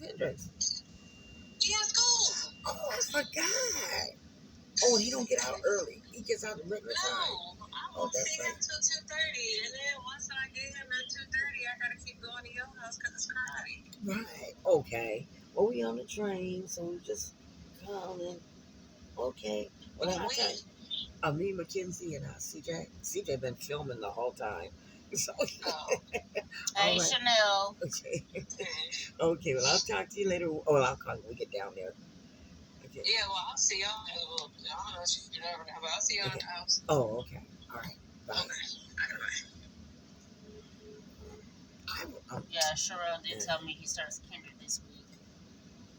Hendrix. He has school. Oh, I forgot. Oh, he don't get out early. He gets out at regular time. No, I Oh, won't see that's him right. till 2:30, and then once I get him at 2:30, I gotta keep going to your house because it's karate. Right. Okay. Well, we on the train, so we just calling. Okay. Well, I tell you, me, Mackenzie, and CJ. CJ been filming the whole time. So, Oh, all Hey, right. Chanel. Okay. okay. Okay. Well, I'll talk to you later. Oh, well, I'll call you when we get down there. Okay. Yeah, well, I'll see y'all in a little bit. I don't know if you never know, but I'll see y'all in Okay. the house. Oh, okay. All right. Bye. Okay. All right. Yeah, Sherelle did tell me he starts kinder this week.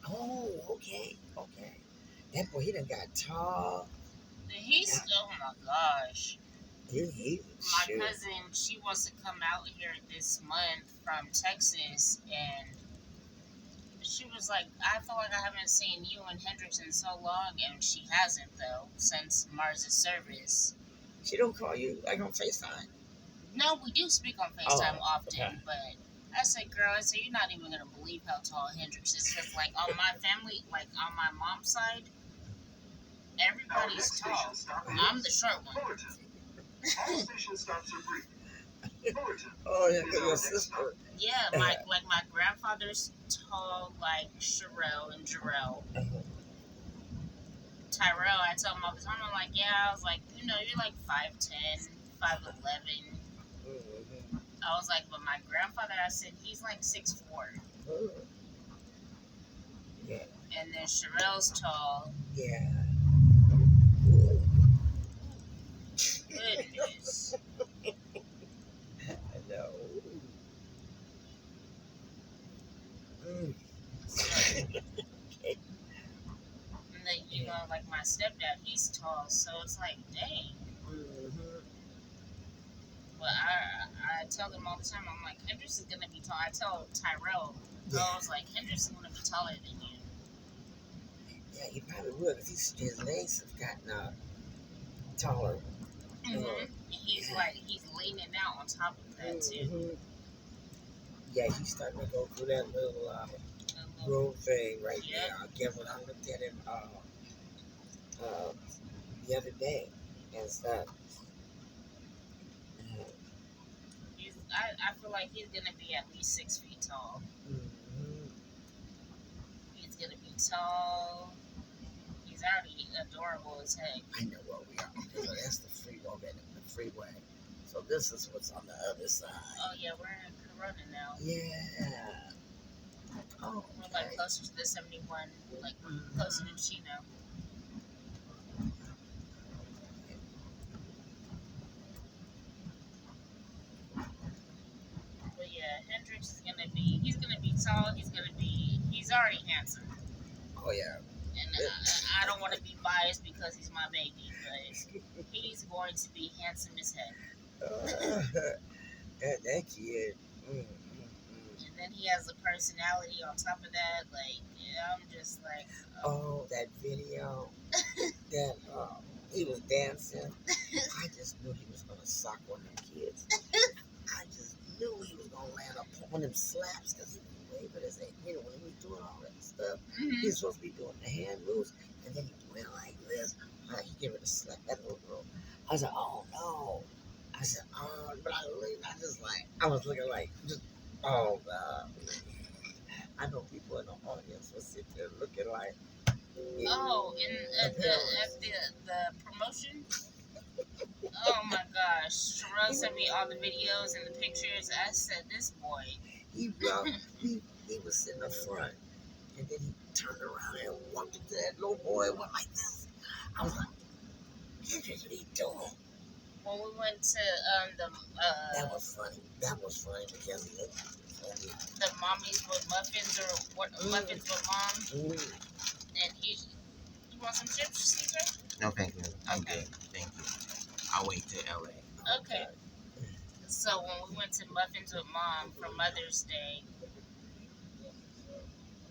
Oh, okay. Okay. That boy, he done got tall. He's, oh my gosh. My Shoot. cousin, she wants to come out here this month from Texas, and she was like, I feel like I haven't seen you and Hendrix in so long, and she hasn't, though, since Mars' service. She don't call you like on FaceTime? No, we do speak on FaceTime often, okay. but I said, girl, I said, you're not even going to believe how tall Hendrix is, because, like, on my family, like, on my mom's side, everybody's tall. I'm the short one. Oh, yeah, because your sister. Yeah, my grandfather's tall like Sherelle and Jarrell. Tyrell, I tell him all the time, I'm like, yeah, I was like, you know, you're like 5'10", 5'11". I was like, but my grandfather, I said, he's like 6'4". Yeah. And then Sherelle's tall. Yeah. Goodness. I know. And then, you know, like my stepdad, he's tall, so it's like, dang. But I tell them all the time, I'm like, Hendrix is going to be tall. I tell Tyrell, I was like, Hendrix is going to be taller than you. Yeah, he probably would, because his legs have gotten taller. He's like, he's leaning out on top of that, too. Yeah, he's starting to go through that little growth thing right now. Again, when I looked at him the other day and stuff. I feel like he's gonna be at least 6 feet tall. He's gonna be tall. He's already adorable as heck. I know what we are. So that's the freeway. So this is what's on the other side. Oh yeah, we're in Corona now. Yeah. Oh, we're like closer to the 71, like closer to Chino. But yeah, Hendrix is he's gonna be tall, he's already handsome. Oh yeah. And I don't want to be biased because he's my baby, but he's going to be handsome as heck. That kid. And then he has a personality on top of that. Like, yeah, I'm just like. Oh, that video. That he was dancing. I just knew he was gonna sock one of them kids. I just knew he was gonna land up one of them slaps because he was waving his hand. You know, when he was doing all that stuff, he was supposed to be doing the hand moves, and then he went like this. He gave it a slap, that little girl. I said, oh no. I said, oh, but I was looking like, just, oh God. I know people in the audience will sit there looking like. Oh, at the promotion. Oh my gosh, Sherelle sent me all the videos and the pictures. I said, this boy. He was sitting up front, and then he turned around and walked into that little boy and went like this. I was like, what are you doing? When we went to that was funny because the mommies with muffins or what muffins with mom, and you want some chips, CJ? No, thank you. I'm good. Thank you. I'll wait till LA. Okay. So when we went to Muffins with Mom for Mother's Day,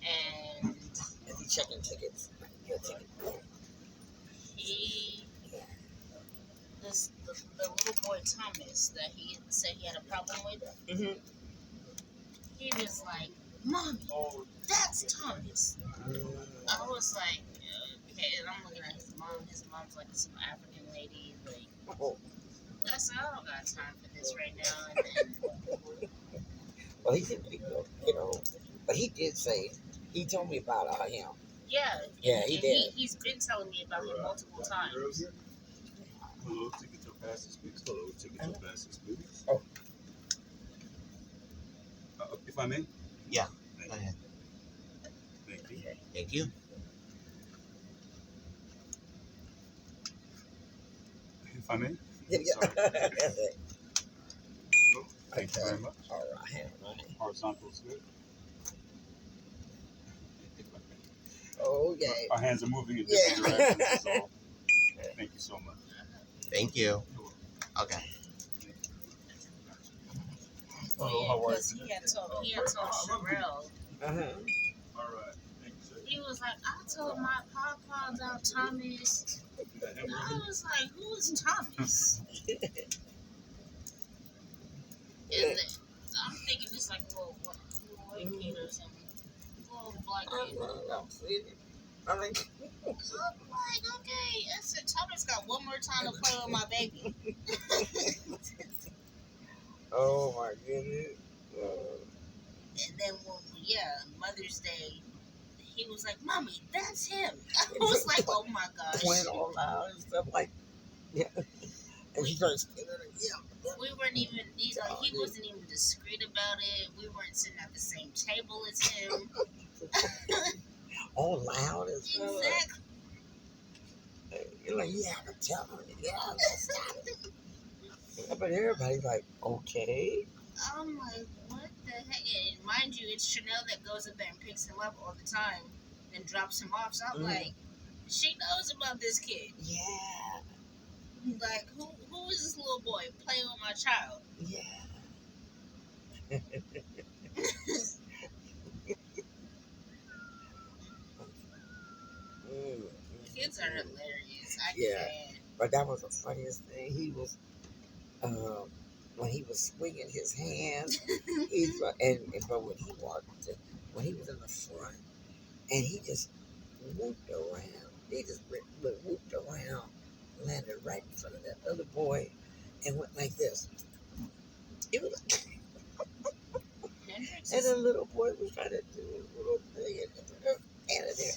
and is he checking tickets? The little boy Thomas that he said he had a problem with, he was like, Mommy, that's Thomas. Mm. I was like, okay, and I'm looking at his mom. His mom's like some African lady. Like, Oh, I said, I don't got time for this right now. And well, he did, but he did say, he told me about him. yeah, Yeah, he did. He's been telling me about him multiple times. Hello, ticket to Pastor Speaks. Hello, ticket to Pastor Speaks. Oh. If I may? Yeah, Thank go you. ahead. Thank you. Thank you. If I may? Yeah. Sorry. That's it. No, thank you very much. All right. Horizontal's good. Okay. Our hands are moving in Yeah. different directions. That's all. Thank you so much. Thank you. Okay. Hello, how are Because he had told Sherelle. Uh-huh. All right. Thank you, sir. He was like, I told my papa about Thomas. And I was like, who is Thomas? And I'm thinking it's like a little white kid or something. Little black kid. I'm like, I'm like, okay. I said, Thomas got one more time to play with my baby. oh my goodness. And then, Mother's Day, he was like, Mommy, that's him. I was like, oh my gosh. Playing all loud and stuff like, yeah. And she started screaming, yeah. We weren't even, he wasn't even discreet about it. We weren't sitting at the same table as him. All loud and stuff. Exactly. You're like, yeah, I'm telling you, yeah, let's stop it. But everybody's like, okay. I'm like, what the heck? And mind you, it's Chanel that goes up there and picks him up all the time and drops him off. So I'm like, she knows about this kid. Yeah. Like, who is this little boy playing with my child? Yeah. Kids are hilarious. I can't. But that was the funniest thing. He was, when he was swinging his hands, but when he was in the front, and he just whooped around. He just whooped around, landed right in front of that other boy, and went like this. It was, and the little boy was trying to do his little thing, and there,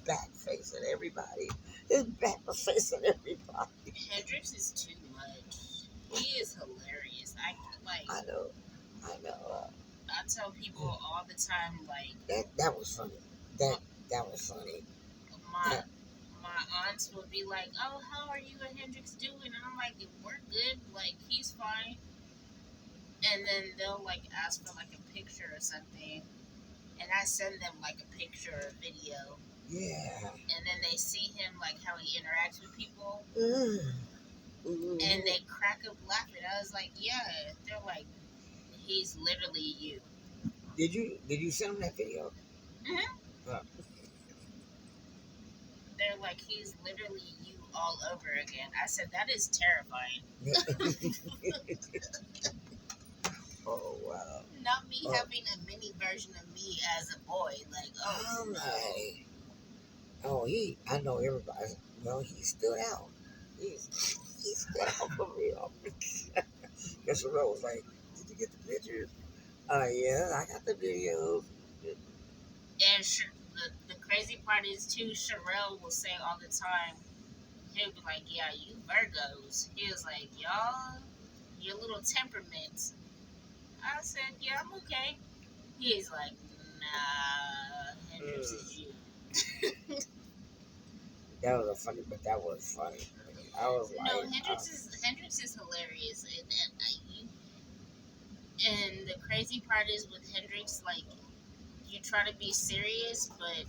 back facing everybody. His back was facing everybody. Hendrix is too much. He is hilarious. I know. I tell people all the time, like That was funny. That was funny. My aunts would be like, "Oh, how are you and Hendrix doing?" And I'm like, "We're good. Like, he's fine." And then they'll like ask for like a picture or something, and I send them like a picture or video. Yeah. And then they see him like how he interacts with people, Mm-hmm. and they crack up laughing. I was like, "Yeah." They're like, "He's literally you." Did you send him that video? Mm-hmm. They're like, "He's literally you all over again." I said, "That is terrifying." Oh wow. Not me having a mini version of me as a boy. Like, oh no. I know everybody. Well, he stood out. He stood out for real. Guess what? I was like, did you get the pictures? Yeah, I got the videos. And the crazy part is too, Sherelle will say all the time, he'll be like, "Yeah, you Virgos." He was like, "Y'all, your little temperaments." I said, "Yeah, I'm okay." He's like, "Nah, Hendrix is you." That was that was funny. I was like, No, Hendrix is hilarious, and the crazy part is with Hendrix, like, you try to be serious, but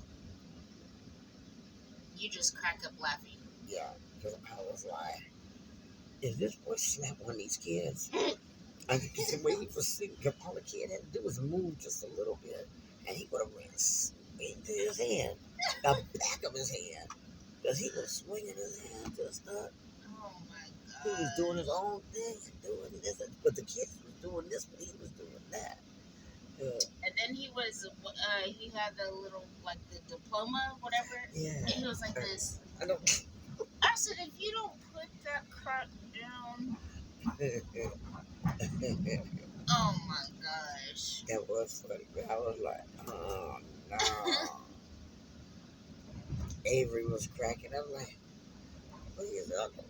you just crack up laughing. yeah, because I was like, if this boy slapped one of these kids, I think the way he was sitting, all the kid had to do was move just a little bit, and he would have ran into his hand, the back of his hand, because he was swinging his hand just up. Oh my god! He was doing his own thing and doing this, but the kids was doing this, but he was doing that. And then he had the little, like, the diploma, whatever. Yeah. And he was like this. I don't. I said, if you don't put that crap down, oh my gosh. That was funny. I was like, oh no. Avery was cracking up like, well,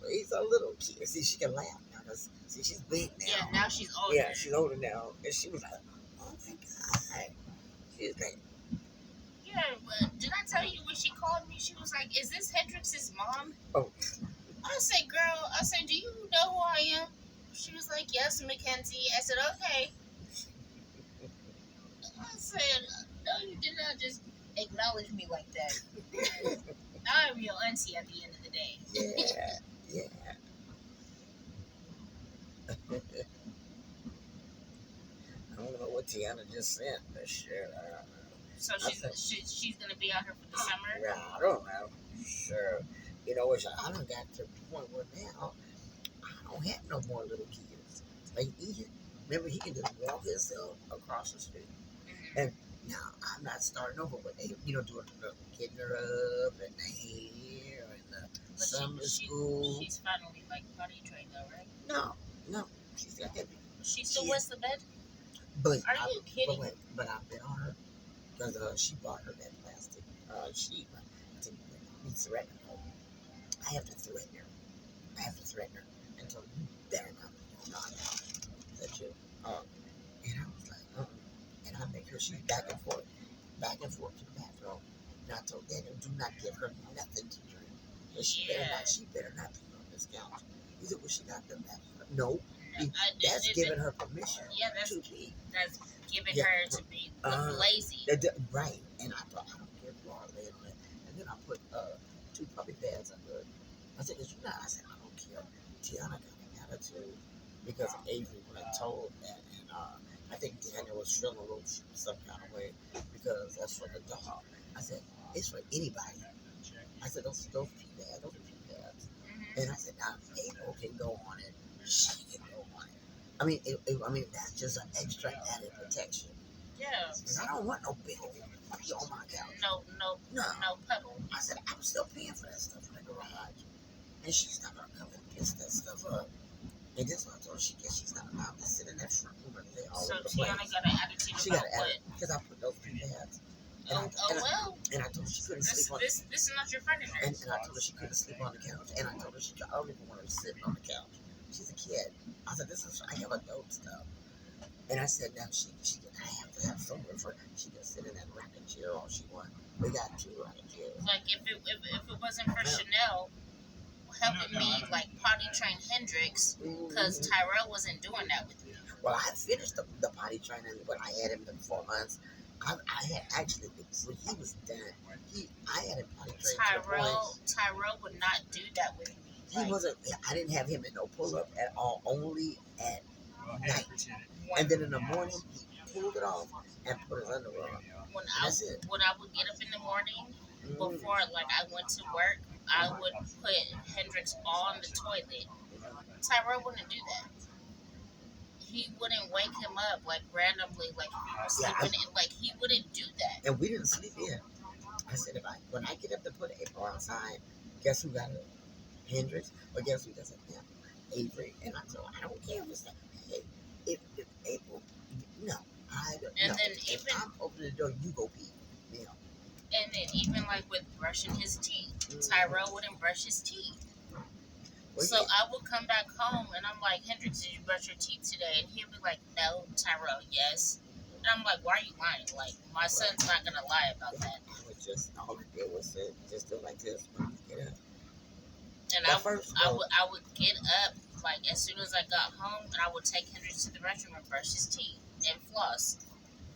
he's a little kid. See, she can laugh now. 'Cause, see, she's big now. Yeah, now she's older. Yeah, she's older now. And she was like, oh my God. She was like, Yeah, but did I tell you when she called me? She was like, is this Hendrix's mom? oh, I said, girl, do you know who I am? She was like, yes, Mackenzie. I said, okay. I said, no, you did not just acknowledge me like that. I'm your auntie at the end of the day. yeah. I don't know what Tiana just sent, but sure. So she's gonna be out here for the summer. Yeah, I don't know. Sure. You know, which I done got to the point where now I don't have no more little kids. Like remember he can just walk himself across the street. Mm-hmm. And now I'm not starting over with doing getting her up and the hair and the summer school. She's finally like potty trained though, right? No, she's got that. She still wets the bed. But Are you kidding? But I've been on her because she bought her that plastic sheet to be threatening her. I have to threaten her until you better not be on out. That you. And I was like, and I make her she's back and forth to the bathroom. And I told Daniel, do not give her nothing to drink. She better not be on this couch. He said, well, she got them that. No. That's giving her permission. Yeah, that's giving her to be lazy. Right. And I thought, I don't care if you are lazy. And then I put 2 puppy pads under it. I said, because I said, I don't care. Tiana got an attitude because Avery when I told that. And I think Daniel was feeling a little some kind of way because that's for the dog. I said, it's for anybody. I said, those pee pads, those are pee pads. Mm-hmm. And I said, now April can go on it. She can go on it. I mean, that's just an extra added protection. Yeah. Because I don't want no big old puppy on my couch. No puddle. I said, I'm still paying for that stuff in the garage. And she's not going to come and piss that stuff up. And that's what I told her. She's not allowed to sit in that front room and lay all over the place. So Tiana got an attitude she about got an attitude because I put those pee pads. And I told her she couldn't sleep on this is not your furniture. And I told her she couldn't sleep on the couch. And I told her I don't even want her sitting on the couch. She's a kid. I said, I have adult stuff. And I said, now I have to have somewhere for her. She can sit in that rocking chair all she wants. We got 2 rocking chairs. Like if it wasn't for Chanel helping me like potty train Hendrix, because Tyrell wasn't doing that with me. Well, I finished the potty training when I had him in 4 months. I had actually, when he was done, I had him potty trained. Tyrell would not do that with me. He wasn't. I didn't have him in no pull up at all. Only at night, and then in the morning he pulled it off and put his underwear on. When I would get up in the morning before like I went to work, I would put Hendrix on the toilet. Tyrell wouldn't do that. He wouldn't wake him up like randomly, like if he was sleeping, like he wouldn't do that. And we didn't sleep in. I said, when I get up to put April outside, guess who got it? Hendrix, or guess who doesn't have Avery? And I told her, I don't care if it's that. Hey, if April, no, I don't. And no. then If I'm opening the door, you go pee. You know. And then even like with brushing his teeth, Tyrell wouldn't brush his teeth. Well, so I would come back home and I'm like, Hendrix, did you brush your teeth today? And he'll be like, no. Tyrell, yes. And I'm like, why are you lying? Like, my son's not gonna lie about that. I was just all I did was just do like this. Get up. And I would get up like as soon as I got home, and I would take Hendrix to the restroom and brush his teeth and floss.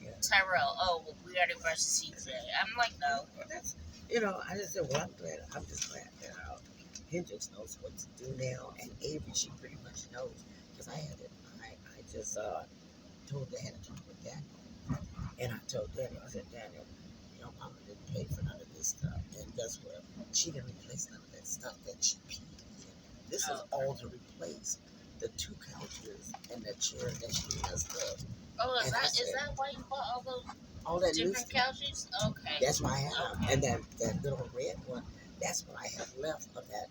Yeah. Tyrell, well, we already brushed his teeth today. I'm like, no. Well, that's, I just said, well, I'm just glad that Hendrix knows what to do now, and Avery, she pretty much knows, because I just told her I had to talk with Daniel, and I told Daniel, I said, Daniel, Mama didn't pay for none of this stuff, and guess what? She didn't replace none of that stuff that she peed in. This is all to replace the 2 couches and the chair that she messed up. Oh, And I is said, that why you bought all those all that new different stuff. couches? Okay. That's why I have. Okay. And that little red one, that's what I have left of that.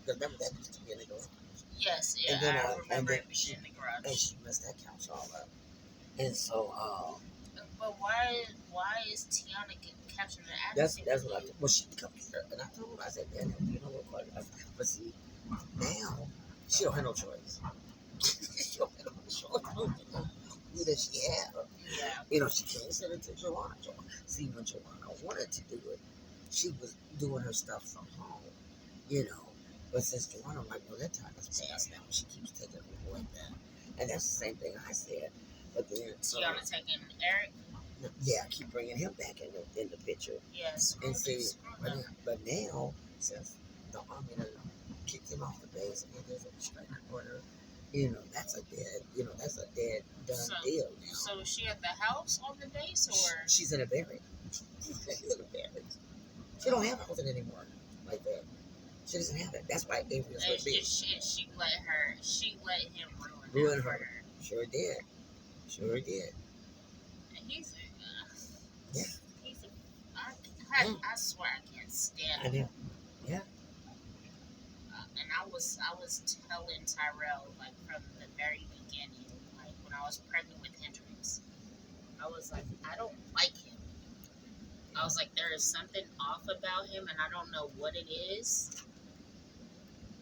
Because remember, that used to be in the garage. Yes, yeah, And then I remember then it being in the garage. and she messed that couch all up. And so, But why is Tiana capturing the that's attitude? what I thought. Well, she come here, and I told her, I said, Daniel, you know what? But see, now she don't have no choice. She don't have no choice. Who does she have? Yeah. You know, she can't send it to Joanna. See, when Joanna wanted to do it, she was doing her stuff from home, you know. But since Joanna, like, well, that time has passed now. She keeps taking her like that. And that's the same thing I said. But then Tiana taking Eric. yeah, I keep bringing him back in the picture. Yes. And see, but now, since the army done kicked him off the base and there's a restraining order, you know, that's a dead, done deal now. So is she at the house on the base, or She's in a barrack. She's in a barrack. She don't have a house anymore like that. She doesn't have it. That's why Avery's with me. she let him Ruin it for her. her. Sure did. Sure did. And he's Yeah. I swear I can't stand I him. know. Yeah. And I was telling Tyrell, like, from the very beginning, like when I was pregnant with Hendrix, I was like, I don't like him. I was like, there is something off about him, and I don't know what it is.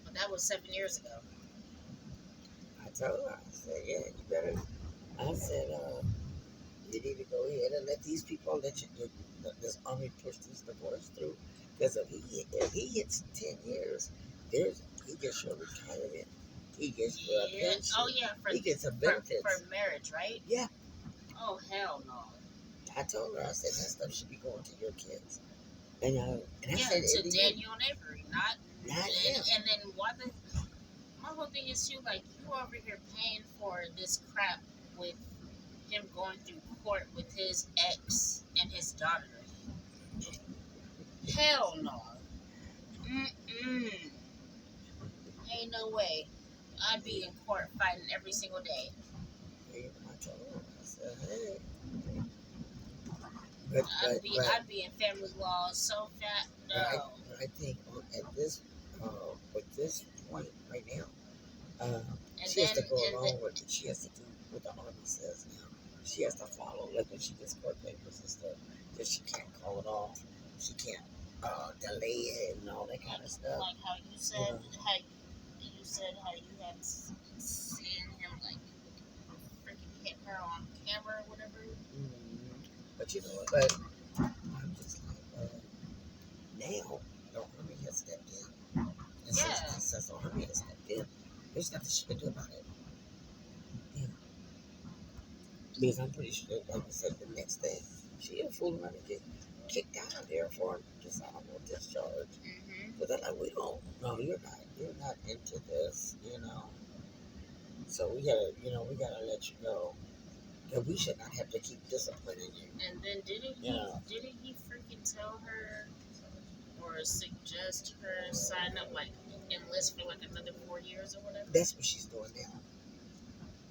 But that was 7 years ago. I told her, I said, yeah, you better. I said, you need to go ahead and let these people let this army push this divorce through. Because if he hits 10 years, he gets your retirement. He gets your pension. Oh yeah, he gets a benefit for marriage, right? Yeah. Oh hell no. I told her, I said that stuff should be going to your kids. And I yeah, said to Daniel and Avery, not him. And then my whole thing is too, like, you over here paying for this crap with him going through court with his ex and his daughter. Hell no. Ain't no way. I'd be in court fighting every single day. I told her, I said, hey. I'd be in family law so fat. No. But I think at this point right now, she has to go along with it. She has to do what the army says now. She has to follow, like when she gets court papers and stuff, that she can't call it off. She can't delay it and all that kind of stuff. Like how you said, how you had seen him like freaking hit her on camera or whatever. Mm-hmm. But you know what? But I'm just like, now the army has stepped in. And since the army has stepped in, there's nothing she can do about it. Yeah. Because I'm pretty sure, like I said, the next day, she'll fool around and get kicked out of there for dishonorable discharge. But they're like, no, you're not into this, you know. So we gotta let you go. And we should not have to keep disciplining you. And then didn't he freaking tell her or suggest her sign up, like, enlist for like another 4 years or whatever? That's what she's doing now.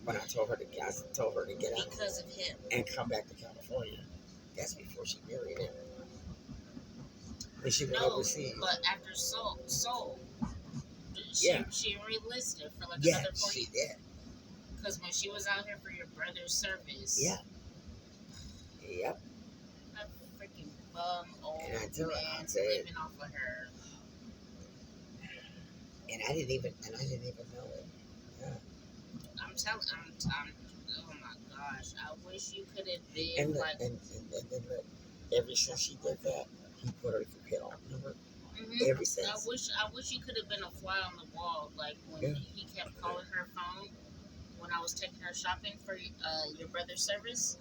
When I told her to get out because of him and come back to California. That's before she married him. And she went overseas. But after Soul, she re-enlisted for like another 4 years. She did. Because when she was out here for your brother's service. Yeah. Yep. That freaking bum old man living off of her. And I didn't even know it. Yeah. I'm oh my gosh, I wish you could have been and then look, ever since she did that, he put her through hell. Remember? Ever since. I wish you could have been a fly on the wall, like when he kept calling her phone when I was taking her shopping for your brother's service.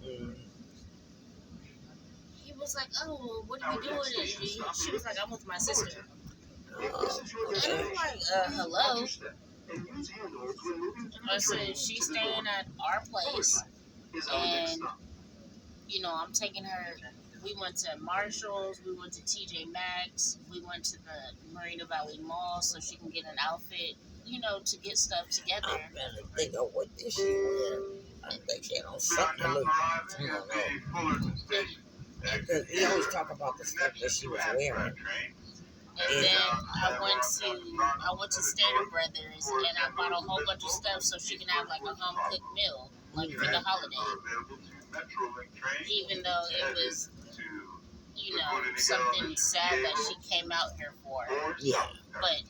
He was like, "Oh, what are you doing?" And she was like, "I'm with my sister." And I'm like, "Hello." I said, "She's staying at our place, and I'm taking her." We went to Marshall's, we went to TJ Maxx, we went to the Marina Valley Mall so she can get an outfit, to get stuff together. I'm trying to think of what did she wear. I think she had on something to look. I don't know. Because he always talk about the stuff that she was wearing. And then I went to Stater Brothers and I bought a whole bunch of stuff so she can have like a home cooked meal, like for the holiday. Even though it was, something sad that she came out here for. Yeah. But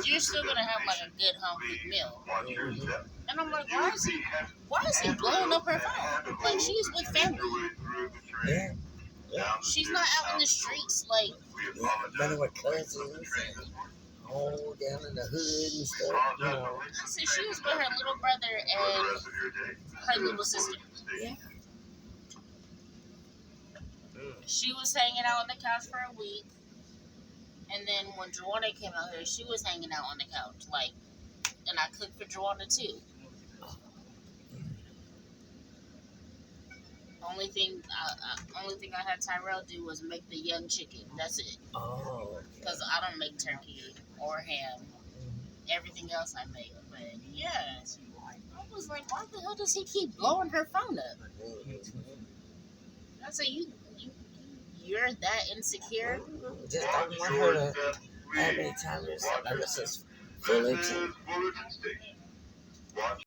you're still gonna have like a good home cooked meal. Mm-hmm. And I'm like, why is he blowing up her phone? Like, she's with family. Yeah. She's not out in the streets like. Running with cousins and all down in the hood and stuff. I said she was with her little brother and her little sister. Yeah. She was hanging out on the couch for a week. And then when Joanna came out here, she was hanging out on the couch. And I cooked for Joanna too. Only thing I had Tyrell do was make the young chicken. That's it. Oh. Because I don't make turkey or ham. Everything else I make. But yeah, I was like, why the hell does he keep blowing her phone up? I said, you're that insecure? Just don't want her to have any time to listen. Fullerton.